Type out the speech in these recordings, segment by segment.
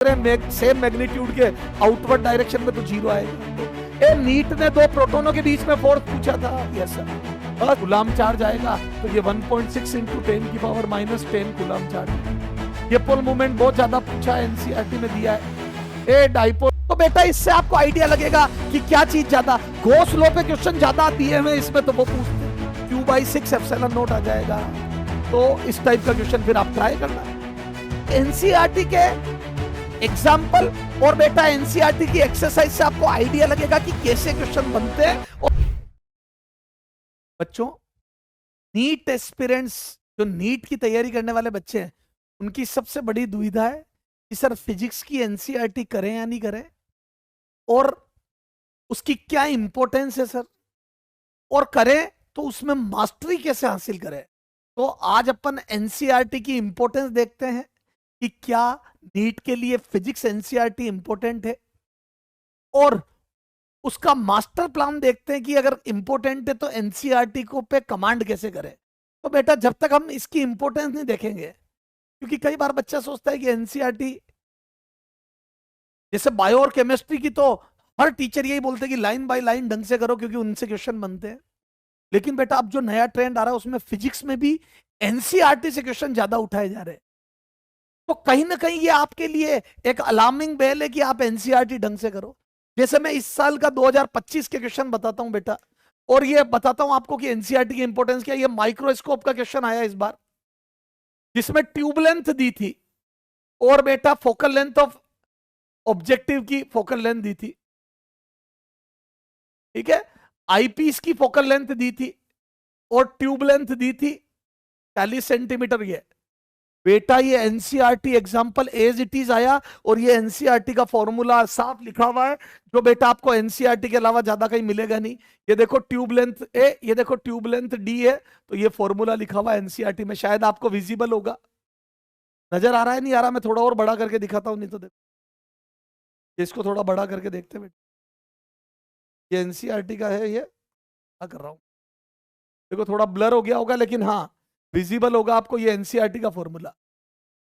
Same magnitude के outward direction में तो जीरो आएगा। ए नीट ने दो प्रोटोनों के बीच में फोर्स पूछा था, यस सर। कूलम्ब चार्ज आएगा तो ये 1.6 × 10⁻⁻10 कूलम्ब चार्ज। ये पोल मूवमेंट बहुत ज्यादा पूछा है, एनसीईआरटी में दिया है। ए डाइपोल, तो बेटा इससे आपको आइडिया लगेगा कि क्या चीज ज्यादा, गॉस लॉ पे क्वेश्चन ज्यादा दिए हुए इसमें, तो वो पूछते हैं Q/6 ε0 आ जाएगा। तो इस टाइप का क्वेश्चन फिर आप ट्राई करना। एनसीईआरटी के एग्जाम्पल और बेटा एनसीईआरटी की एक्सरसाइज से आपको आइडिया लगेगा कि कैसे क्वेश्चन बनते हैं। और बच्चों, नीट एस्पिरेंट्स, जो नीट की तैयारी करने वाले बच्चे हैं, उनकी सबसे बड़ी दुविधा है कि सर फिजिक्स की एनसीईआरटी करें या नहीं करें, और उसकी क्या इंपॉर्टेंस है सर, और करें तो उसमें मास्टरी कैसे हासिल करें। तो आज अपन एनसीईआरटी की इंपॉर्टेंस देखते हैं कि क्या नीट के लिए फिजिक्स एनसीईआरटी इंपॉर्टेंट है, और उसका मास्टर प्लान देखते हैं कि अगर इंपॉर्टेंट है तो एनसीईआरटी को पे कमांड कैसे करें। तो बेटा जब तक हम इसकी इंपॉर्टेंस नहीं देखेंगे, क्योंकि कई बार बच्चा सोचता है कि एनसीईआरटी, जैसे बायो और केमिस्ट्री की, तो हर टीचर यही बोलते हैं कि लाइन बाय लाइन ढंग से करो क्योंकि उनसे क्वेश्चन बनते हैं। लेकिन बेटा अब जो नया ट्रेंड आ रहा है उसमें फिजिक्स में भी एनसीईआरटी से क्वेश्चन ज्यादा उठाए जा रहे हैं। तो कहीं ना कहीं ये आपके लिए एक अलार्मिंग बेल है कि आप एनसीईआरटी ढंग से करो। जैसे मैं इस साल का 2025 के क्वेश्चन बताता हूं बेटा, और ये बताता हूं आपको कि एनसीईआरटी की इंपॉर्टेंस क्या है। ये माइक्रोस्कोप का क्वेश्चन आया इस बार, जिसमें ट्यूब लेंथ दी थी और बेटा फोकल लेंथ ऑफ ऑब्जेक्टिव की फोकल लेंथ दी थी, ठीक है। आईपीस की फोकल लेंथ दी थी और ट्यूब लेंथ दी थी 40 सेंटीमीटर। ये बेटा ये NCERT example as it is आया, और ये एनसीईआरटी का फॉर्मूला साफ लिखा हुआ है, जो बेटा आपको एनसीईआरटी के अलावा ज्यादा कहीं मिलेगा नहीं। ये देखो ट्यूब लेंथ ए, ये देखो ट्यूब लेंथ डी है, तो ये फॉर्मूला लिखा हुआ है एनसीईआरटी में, शायद आपको विजिबल होगा। नजर आ रहा है नहीं आ रहा, मैं थोड़ा और बड़ा करके दिखाता हूं, नहीं तो देखो इसको थोड़ा बड़ा करके देखते हैं बेटा। ये एनसीईआरटी का है, ये क्या कर रहा हूं, देखो थोड़ा ब्लर हो गया होगा, लेकिन हाँ विजिबल होगा आपको। ये एनसीईआरटी का फॉर्मूला,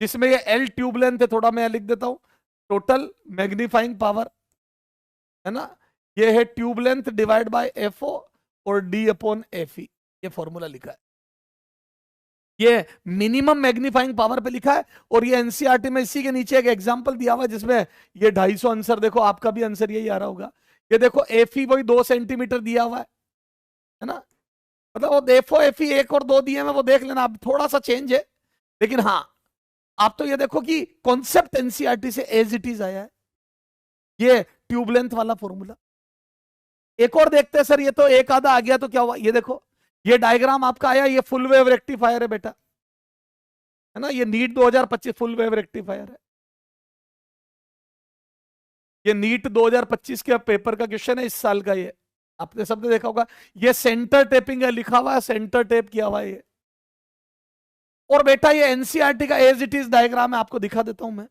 जिसमें ये एल ट्यूब लेंथ है, थोड़ा मैं लिख देता हूं, टोटल मैग्नीफाइंग पावर है ना, ये है tube length divide by FO और D/FE, ये फॉर्मूला लिखा है। ये मिनिमम मैग्नीफाइंग पावर पे लिखा है, और ये एनसीईआरटी में इसी के नीचे एक एग्जांपल दिया हुआ है जिसमें ये 250 आंसर, देखो आपका भी आंसर यही आ रहा होगा। ये देखो एफई वही 2 सेंटीमीटर दिया हुआ है ना, मतलब वो देखो एफई 1 और 2 दिए हैं, वो देख लेना, अब थोड़ा सा चेंज है, लेकिन हाँ आप तो ये देखो कि कॉन्सेप्ट एनसीईआरटी से एज इट इज आया है। ये ट्यूब लेंथ वाला फॉर्मूला। एक और देखते हैं सर, ये तो एक आधा आ गया तो क्या हुआ, ये देखो ये डायग्राम आपका आया, ये फुल वेव रेक्टिफायर है बेटा, है ना, ये नीट 2025 फुल वेव रेक्टिफायर है। ये नीट 2025 के पेपर का क्वेश्चन है इस साल का, ये आपने सबने देखा होगा। ये सेंटर टेपिंग है, लिखा हुआ है सेंटर टेप किया हुआ है ये। और बेटा ये एनसीईआरटी का एज इट इज डायग्राम है, आपको दिखा देता हूं मैं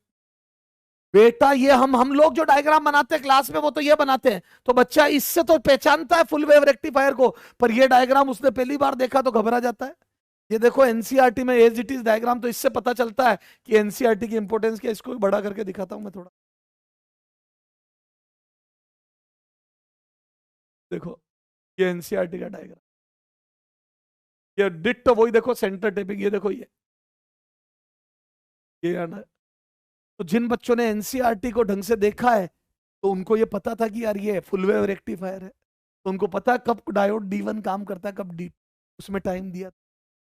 बेटा। ये हम लोग जो डायग्राम बनाते हैं क्लास में वो तो ये बनाते हैं, तो बच्चा इससे तो पहचानता है फुल वेव रेक्टिफायर को, पर ये डायग्राम उसने पहली बार देखा तो घबरा जाता है। ये देखो एनसीईआरटी में एज इट इज डायग्राम, तो इससे पता चलता है कि एनसीईआरटी की इंपॉर्टेंस क्या। इसको भी बड़ा करके दिखाता हूं मैं थोड़ा, देखो ये एनसीईआरटी का डायग्राम, ये डिट्टो वही देखो सेंटर टेपिंग, ये देखो ये आना। तो जिन बच्चों ने एनसीईआरटी को ढंग से देखा है तो उनको ये पता था कि यार ये फुल वेव रेक्टिफायर है, तो उनको पता है कब डायोड D1 काम करता है, कब D, उसमें टाइम दिया।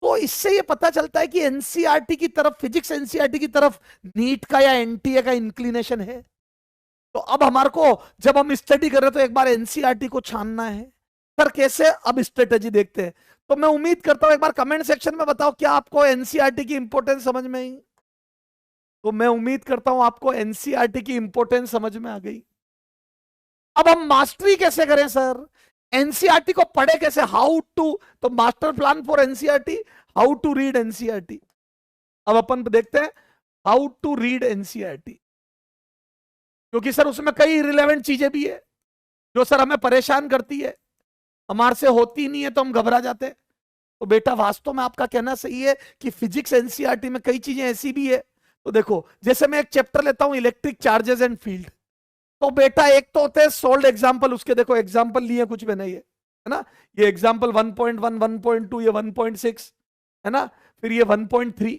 तो इससे ये पता चलता है कि एनसीईआरटी की तरफ, फिजिक्स एनसीईआरटी की तरफ नीट का या एनटीए का इंक्लिनेशन है। तो अब हमारे को जब हम स्टडी कर रहे हैं तो एक बार एनसीईआरटी को छानना है। सर कैसे, अब स्ट्रेटेजी देखते हैं। तो मैं उम्मीद करता हूं एक बार कमेंट सेक्शन में बताओ क्या आपको एनसीईआरटी की इंपॉर्टेंस समझ में आई। तो मैं उम्मीद करता हूं आपको एनसीईआरटी की इंपॉर्टेंस समझ में आ गई। अब हम मास्टरी कैसे करें सर, एनसीईआरटी को पढ़े कैसे, हाउ टू, तो master plan for NCERT, how to read NCERT. अब अपन देखते हैं हाउ टू रीड एनसीईआरटी, क्योंकि सर उसमें कई रिलेवेंट चीजें भी है जो सर हमें परेशान करती है, हमारे से होती नहीं है तो हम घबरा जाते हैं। तो बेटा वास्तव में आपका कहना सही है कि फिजिक्स एनसीईआरटी में कई चीजें ऐसी भी है, तो देखो जैसे मैं एक चैप्टर लेता हूं इलेक्ट्रिक चार्जेस एंड फील्ड, तो बेटा एक तो होते हैं सोल्ड एग्जांपल, उसके देखो एग्जांपल लिए कुछ मैंने ये है ना, ये एग्जांपल 1.1 1.2 ये 1.6 है ना, फिर ये 1.3,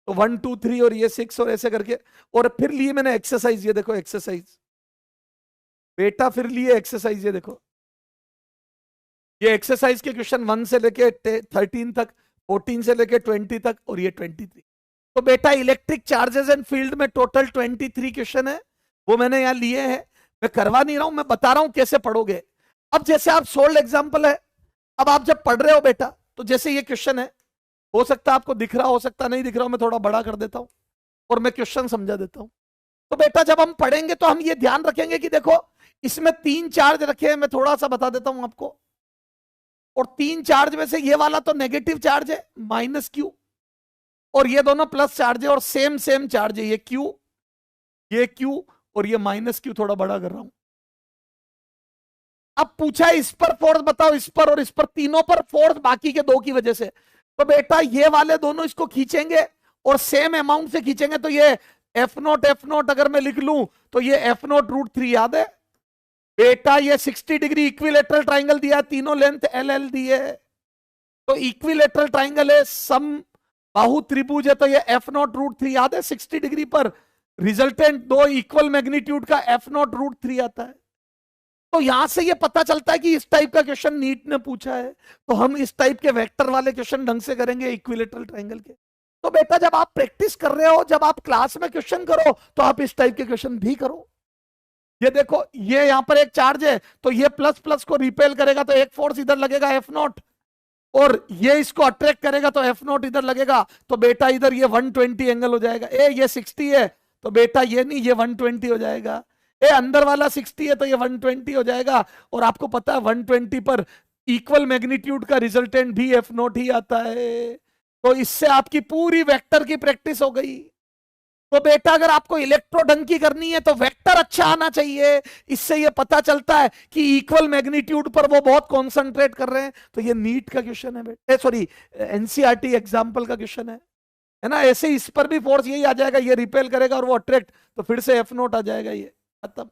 तो 1 2 3 और ये 6 और ऐसे करके, और फिर लिए मैंने एक्सरसाइज, ये देखो एक्सरसाइज बेटा, फिर लिए एक्सरसाइज, ये देखो ये एक्सरसाइज के क्वेश्चन 1 से लेके 13 तक, 14 से लेके 20 तक, और ये 23। तो बेटा इलेक्ट्रिक चार्जेस एंड फील्ड में टोटल 23 क्वेश्चन है, वो मैंने यहां लिए हैं। मैं करवा नहीं रहा हूं, मैं बता रहा हूं कैसे पढ़ोगे। अब जैसे आप सोल्ड एग्जांपल है, अब आप जब पढ़ रहे हो बेटा, तो जैसे ये क्वेश्चन है, हो सकता है आपको दिख रहा, हो सकता नहीं दिख रहा, मैं थोड़ा बड़ा कर देता हूं और मैं क्वेश्चन समझा देता हूं। तो बेटा जब हम पढ़ेंगे तो हम ये ध्यान रखेंगे कि देखो इसमें 3 चार्ज रखे हैं, मैं थोड़ा सा बता देता हूं आपको, और 3 चार्ज में से ये वाला तो नेगेटिव चार्ज है माइनस क्यू, और ये दोनों प्लस चार्ज है और सेम सेम चार्ज है, ये क्यू और ये माइनस क्यू, थोड़ा बड़ा कर रहा हूं। अब पूछा इस पर फोर्स बताओ, इस पर और इस पर, तीनों पर फोर्स बाकी के 2 की वजह से, तो बेटा ये वाले दोनों इसको खींचेंगे और सेम अमाउंट से खींचेंगे, तो ये एफ नोट अगर मैं लिख लूं तो ये एफ नोट √3 याद है बेटा, ये 60 डिग्री इक्विलेटरल ट्राइंगल दिया, तीनों लेंथ एल एल दी है, तो इक्विलेटरल ट्राइंगल है, सम बाहु त्रिभुज है, तो ये एफ नोट √3 याद है, 60 डिग्री पर रिजल्टेंट 2 इक्वल मैग्नीट्यूड का एफ नोट √3 आता है। तो यहां से ये पता चलता है कि इस टाइप का क्वेश्चन नीट ने पूछा है, तो हम इस टाइप के वेक्टर वाले क्वेश्चन ढंग से करेंगे इक्विलेटरल ट्राइंगल के। तो बेटा जब आप प्रैक्टिस कर रहे हो, जब आप क्लास में क्वेश्चन करो, तो आप इस टाइप के क्वेश्चन भी करो। ये देखो ये यहां पर एक चार्ज है, तो ये प्लस प्लस को रिपेल करेगा, तो एक फोर्स इधर लगेगा एफ नोट, और ये इसको अट्रैक्ट करेगा तो एफ नोट इधर लगेगा, तो बेटा इधर ये 120 एंगल हो जाएगा। ये 60 है, तो बेटा ये नहीं, ये 120 हो जाएगा। अंदर वाला 60 है, तो ये 120 हो जाएगा, और आपको पता है 120 पर इक्वल मैग्नीट्यूड का रिजल्टेंट भी एफ नोट ही आता है। तो इससे आपकी पूरी वेक्टर की प्रैक्टिस हो गई। तो बेटा अगर आपको इलेक्ट्रो ढंग की करनी है तो वेक्टर अच्छा आना चाहिए, इससे ये पता चलता है कि इक्वल मैग्नीट्यूड पर वो बहुत कॉन्सेंट्रेट कर रहे हैं। तो ये नीट का क्वेश्चन है बेटा, सॉरी एनसीईआरटी एग्जाम्पल का क्वेश्चन है ना। ऐसे इस पर भी फोर्स यही आ जाएगा, ये रिपेल करेगा और वो अट्रैक्ट, तो फिर से एफ नोट आ जाएगा, ये खत्म।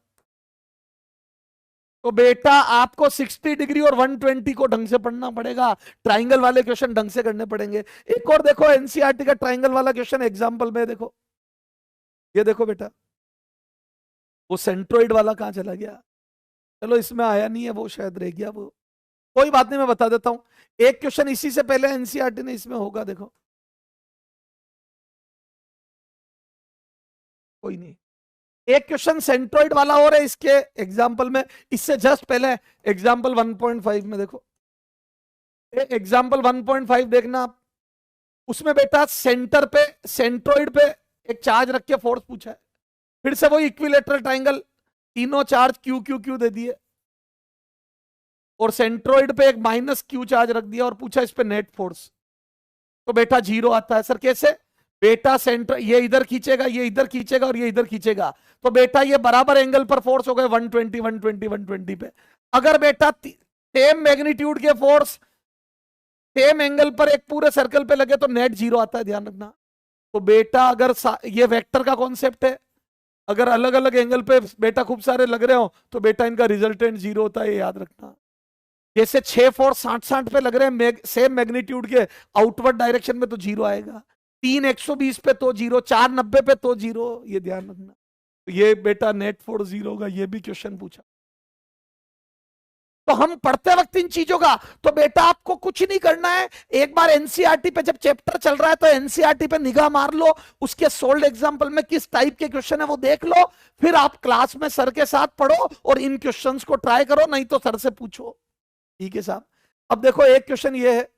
तो बेटा आपको 60 डिग्री और 120 को ढंग से पढ़ना पड़ेगा, ट्राइंगल वाले क्वेश्चन ढंग से करने पड़ेंगे। एक और देखो एनसीईआरटी का ट्राइंगल वाला क्वेश्चन एग्जाम्पल में देखो, ये देखो बेटा, वो सेंट्रोइड वाला कहां चला गया, चलो इसमें आया नहीं है, वो शायद रह गया, वो कोई बात नहीं, मैं बता देता हूं। एक क्वेश्चन इसी से पहले एनसीईआरटी ने इसमें होगा, देखो कोई नहीं, एक क्वेश्चन सेंट्रोइड वाला और है इसके एग्जाम्पल में, इससे जस्ट पहले एग्जाम्पल 1.5 में देखो, एग्जाम्पल 1.5 देखना आप, उसमें बेटा सेंटर पे सेंट्रोइड पे एक चार्ज रख के फोर्स पूछा है, फिर से वो इक्विलेटरल ट्राइंगल, तीनों चार्ज क्यू क्यू क्यू दे दिए, और सेंट्रोइड पे एक माइनस क्यू चार्ज रख दिया और पूछा इस पे नेट फोर्स, तो बेटा 0 आता है। सर कैसे बेटा, सेंटर ये इधर खींचेगा, ये इधर खींचेगा और ये इधर खींचेगा, तो बेटा ये बराबर एंगल पर फोर्स हो गए 120 120 120 पे। अगर बेटा सेम मैग्नीट्यूड के फोर्स सेम एंगल पर एक पूरे सर्कल पे लगे तो नेट 0 आता है, ध्यान रखना। तो बेटा अगर ये वेक्टर का कॉन्सेप्ट है, अगर अलग अलग एंगल पे बेटा खूब सारे लग रहे हो तो बेटा इनका रिजल्टेंट 0 होता है, ये याद रखना। जैसे 6 फोर्स 60 पे लग रहे हैं सेम मैग्नीट्यूड के आउटवर्ड डायरेक्शन में, तो 0 आएगा। 3 120 पे तो 0, 4 90 पे तो 0, ये ध्यान रखना। तो ये बेटा नेट फोर्स 0 होगा, ये भी क्वेश्चन पूछा। तो हम पढ़ते वक्त इन चीजों का, तो बेटा आपको कुछ नहीं करना है, एक बार एनसीईआरटी पे जब चैप्टर चल रहा है तो एनसीईआरटी पे निगाह मार लो, उसके सोल्ड एग्जांपल में किस टाइप के क्वेश्चन है वो देख लो, फिर आप क्लास में सर के साथ पढ़ो और इन क्वेश्चंस को ट्राई करो, नहीं तो सर से पूछो, ठीक है साहब। अब देखो एक क्वेश्चन ये है,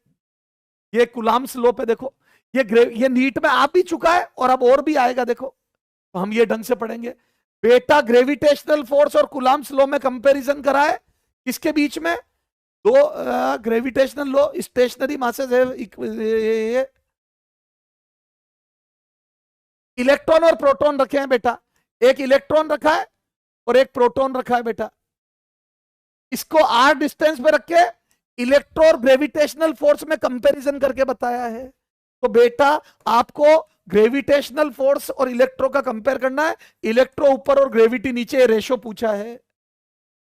ये कुलाम्स लॉ पे देखो, ये नीट में आ भी चुका है और अब और भी आएगा, देखो तो हम ये ढंग से पढ़ेंगे। बेटा ग्रेविटेशनल फोर्स और कुलाम्स लॉ में कंपैरिजन करा है, किसके बीच में, दो ग्रेविटेशनल लॉ, स्टेशनरी मासेस है, इलेक्ट्रॉन और प्रोटॉन रखे हैं बेटा, एक इलेक्ट्रॉन रखा है और एक प्रोटॉन रखा है बेटा, इसको r डिस्टेंस पे रख के इलेक्ट्रो और ग्रेविटेशनल फोर्स में कंपैरिजन करके बताया है। तो बेटा आपको ग्रेविटेशनल फोर्स और इलेक्ट्रो का कंपेयर करना है। इलेक्ट्रो ऊपर और ग्रेविटी नीचे, रेशो पूछा है।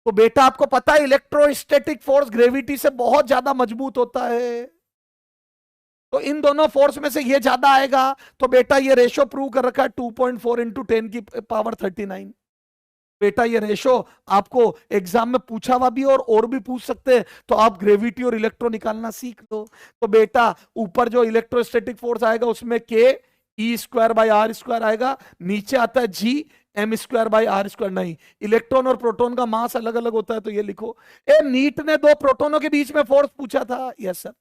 तो बेटा आपको पता है इलेक्ट्रोस्टैटिक फोर्स ग्रेविटी से बहुत ज्यादा मजबूत होता है, तो इन दोनों फोर्स में से ये ज्यादा आएगा। तो बेटा ये रेशो प्रूव कर रखा है 2.4 इंटू 10 की पावर 39। बेटा ये रेशो आपको एग्जाम में पूछा हुआ भी और भी पूछ सकते हैं, तो आप ग्रेविटी और इलेक्ट्रो निकालना सीख लो। तो बेटा ऊपर जो इलेक्ट्रोस्टैटिक फोर्स आएगा उसमें K e square by r square आएगा, नीचे आता है G m square by r square. नहीं, इलेक्ट्रॉन और प्रोटॉन का मास अलग अलग होता है, तो ये लिखो। नीट ने दो प्रोटोनों के बीच में फोर्स पूछा था, यस सर,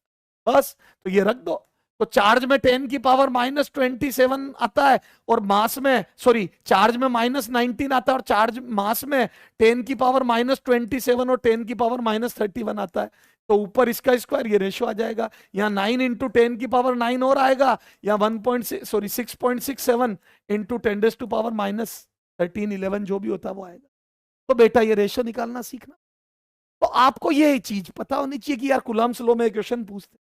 बस तो ये रख दो। तो चार्ज में 10 की पावर -27 आता है और मास में, सॉरी, चार्ज में -19 आता है और चार्ज मास में 10 की पावर -27 और 10 की पावर -31 आता है। तो ऊपर इसका स्क्वायर, ये रेशो आ जाएगा। यहाँ 9 इंटू 10 की पावर 9 और आएगा, या 6.67 इंटू 10 टू पावर -13 11 जो भी होता है वो आएगा। तो बेटा ये रेशो निकालना सीखना। तो आपको ये चीज पता होनी चाहिए कि यार कूलम्ब्स लॉ में क्वेश्चन पूछते।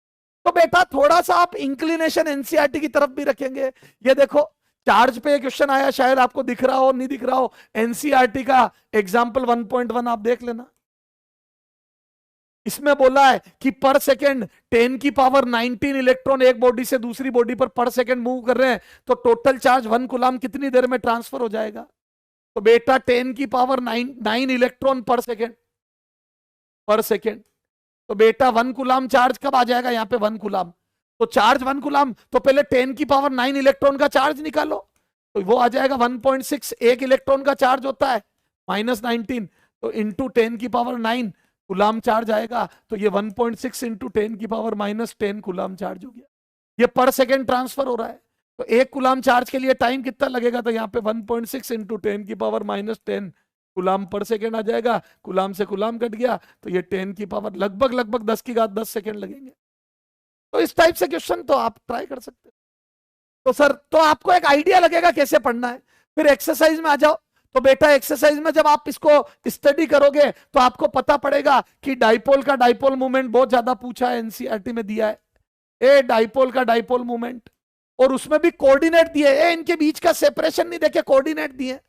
तो बेटा थोड़ा सा आप इंक्लिनेशन एनसीईआरटी की तरफ भी रखेंगे। ये देखो चार्ज पे क्वेश्चन आया, शायद आपको दिख रहा हो नहीं दिख रहा हो, एनसीईआरटी का एग्जांपल 1.1 आप देख लेना। इसमें बोला है कि पर सेकेंड 10 की पावर 19 इलेक्ट्रॉन एक बॉडी से दूसरी बॉडी पर सेकेंड मूव कर रहे हैं, तो टोटल चार्ज 1 कूलम्ब कितनी देर में ट्रांसफर हो जाएगा। तो बेटा 10 की पावर 9 इलेक्ट्रॉन पर सेकेंड, तो बेटा 1 कूलम्ब चार्ज कब आ जाएगा यहाँ पे 1 कूलम्ब। तो चार्ज 1 कूलम्ब, तो पहले 10 की पावर 9 इलेक्ट्रॉन का चार्ज निकालो, तो वो आ जाएगा 1.6। एक इलेक्ट्रॉन का चार्ज होता है -19, तो इंटू 10 की पावर 9 कूलम्ब चार्ज आएगा, तो ये 1.6 इंटू 10 की पावर -10 कूलम्ब चार्ज हो गया। ये पर सेकेंड ट्रांसफर हो रहा है, तो एक कूलम्ब चार्ज के लिए टाइम कितना लगेगा, तो यहाँ पे 1.6 इंटू 10 की पावर -10 कूलम्ब पर सेकेंड आ जाएगा। कूलम्ब से कूलम्ब कट गया, तो ये 10 की पावर लगभग 10 की घात 10 सेकेंड लगेंगे। तो इस टाइप से क्वेश्चन तो आप ट्राई कर सकते हैं। तो सर तो आपको एक आइडिया लगेगा कैसे पढ़ना है। फिर एक्सरसाइज में आ जाओ। तो बेटा एक्सरसाइज में जब आप इसको स्टडी करोगे तो आपको पता पड़ेगा कि डाइपोल का डाइपोल मूवमेंट बहुत ज्यादा पूछा है, एनसीईआरटी में दिया है। डाइपोल का डाइपोल मूवमेंट, और उसमें भी कोऑर्डिनेट दिए। इनके बीच का सेपरेशन नहीं देखे, कोऑर्डिनेट दिए।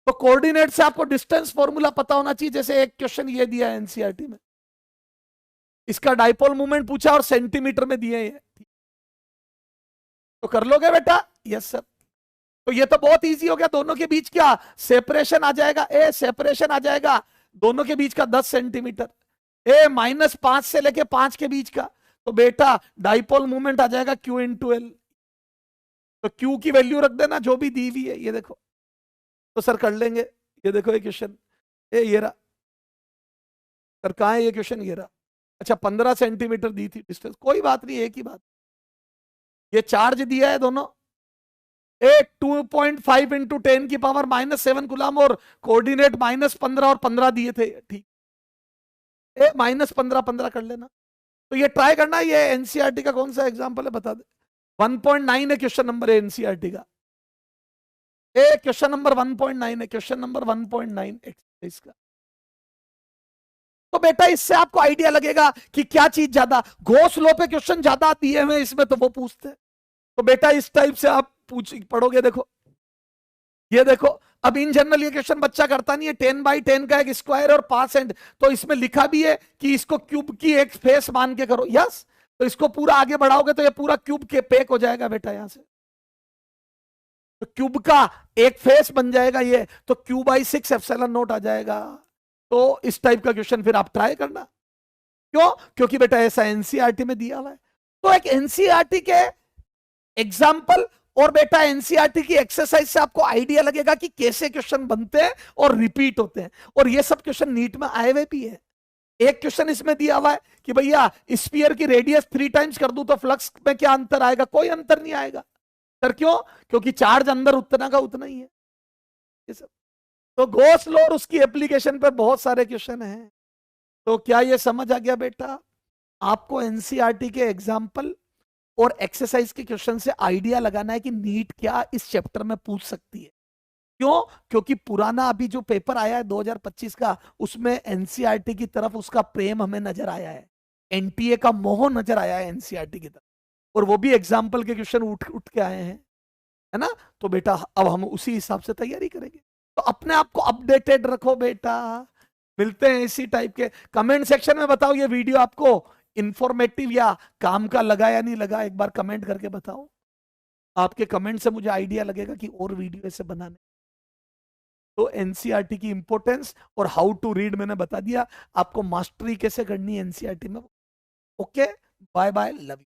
तो कोऑर्डिनेट से आपको डिस्टेंस फॉर्मूला पता होना चाहिए। जैसे एक क्वेश्चन ये दिया है एनसीईआरटी में, इसका डाइपोल मूवमेंट पूछा और सेंटीमीटर में दिए हैं, तो कर लोगे बेटा, यस सर। तो ये तो बहुत इजी हो गया। दोनों के बीच क्या सेपरेशन आ जाएगा, सेपरेशन आ जाएगा दोनों के बीच का 10 सेंटीमीटर, -5 से लेके 5 के बीच का। तो बेटा डाइपोल मूवमेंट आ जाएगा Q इंटू एल। तो Q की वैल्यू रख देना जो भी दी हुई है, ये देखो। तो सर कर लेंगे। ये देखो ये क्वेश्चन, ये रहा सर, कहाँ है ये क्वेश्चन, ये रहा। अच्छा 15 सेंटीमीटर दी थी डिस्टेंस, कोई बात नहीं, एक ही बात। ये चार्ज दिया है दोनों, 2.5 इंटू 10 की पावर -7 कूलम्ब, और कोऑर्डिनेट -15 और 15 दिए थे, ठीक। -15 कर लेना। तो ये ट्राई करना। ये एनसीईआरटी का कौन सा एग्जांपल है बता दे। 1.9 है क्वेश्चन नंबर एनसीईआरटी का। क्वेश्चन नंबर 1.9 है, क्वेश्चन नंबर 1.9 एक्सरसाइज का। तो बेटा इससे आपको आइडिया लगेगा कि क्या चीज ज्यादा, गॉस लॉ पे क्वेश्चन ज्यादा दिए हुए इसमें, तो वो पूछते हैं। तो बेटा इस टाइप से आप पढ़ोगे। देखो ये देखो, अब इन जनरल ये क्वेश्चन बच्चा करता नहीं है। 10/10 का एक स्क्वायर और 5 एंड, तो इसमें लिखा भी है कि इसको क्यूब की एक फेस मान के करो, यस। तो इसको पूरा आगे बढ़ाओगे तो ये पूरा क्यूब के पैक हो जाएगा बेटा यहां से। तो क्यूब का एक फेस बन जाएगा ये, तो Q/6 एप्सिलॉन नॉट आ जाएगा। तो इस टाइप का क्वेश्चन फिर आप ट्राई करना। क्यों? क्योंकि बेटा ऐसा एनसीईआरटी में दिया हुआ है। तो एक एनसीईआरटी के एग्जाम्पल और बेटा एनसीईआरटी की एक्सरसाइज से आपको आइडिया लगेगा कि कैसे क्वेश्चन बनते हैं और रिपीट होते हैं। और ये सब क्वेश्चन नीट में आए हुए भी है। एक क्वेश्चन इसमें दिया हुआ है कि भैया स्फीयर की रेडियस 3 टाइम्स कर दूं तो फ्लक्स में क्या अंतर आएगा, कोई अंतर नहीं आएगा सर। क्यों? क्योंकि चार्ज अंदर उतना का उतना ही है। ये सब तो गॉस लॉ और उसकी एप्लीकेशन पर बहुत सारे क्वेश्चन हैं। तो क्या ये समझ आ गया बेटा? आपको एनसीईआरटी के एग्जाम्पल और एक्सरसाइज के क्वेश्चन से आइडिया लगाना है कि नीट क्या इस चैप्टर में पूछ सकती है। क्यों? क्योंकि पुराना अभी जो पेपर आया है 2025 का, उसमें एनसीईआरटी की तरफ उसका प्रेम हमें नजर आया है, एनटीए का मोह नजर आया है एनसीईआरटी की तरफ। और वो भी एग्जाम्पल के क्वेश्चन उठ उठ के आए हैं, है ना। तो बेटा अब हम उसी हिसाब से तैयारी करेंगे। तो अपने आप को अपडेटेड रखो बेटा। मिलते हैं इसी टाइप के। कमेंट सेक्शन में बताओ ये वीडियो आपको इंफॉर्मेटिव या काम का लगा या नहीं लगा, एक बार कमेंट करके बताओ। आपके कमेंट से मुझे आइडिया लगेगा कि और वीडियो ऐसे बनाने। तो एनसीईआरटी की इंपॉर्टेंस और हाउ टू रीड मैंने बता दिया, आपको मास्टरी कैसे करनी है एनसीईआरटी में। Okay, bye bye, love you.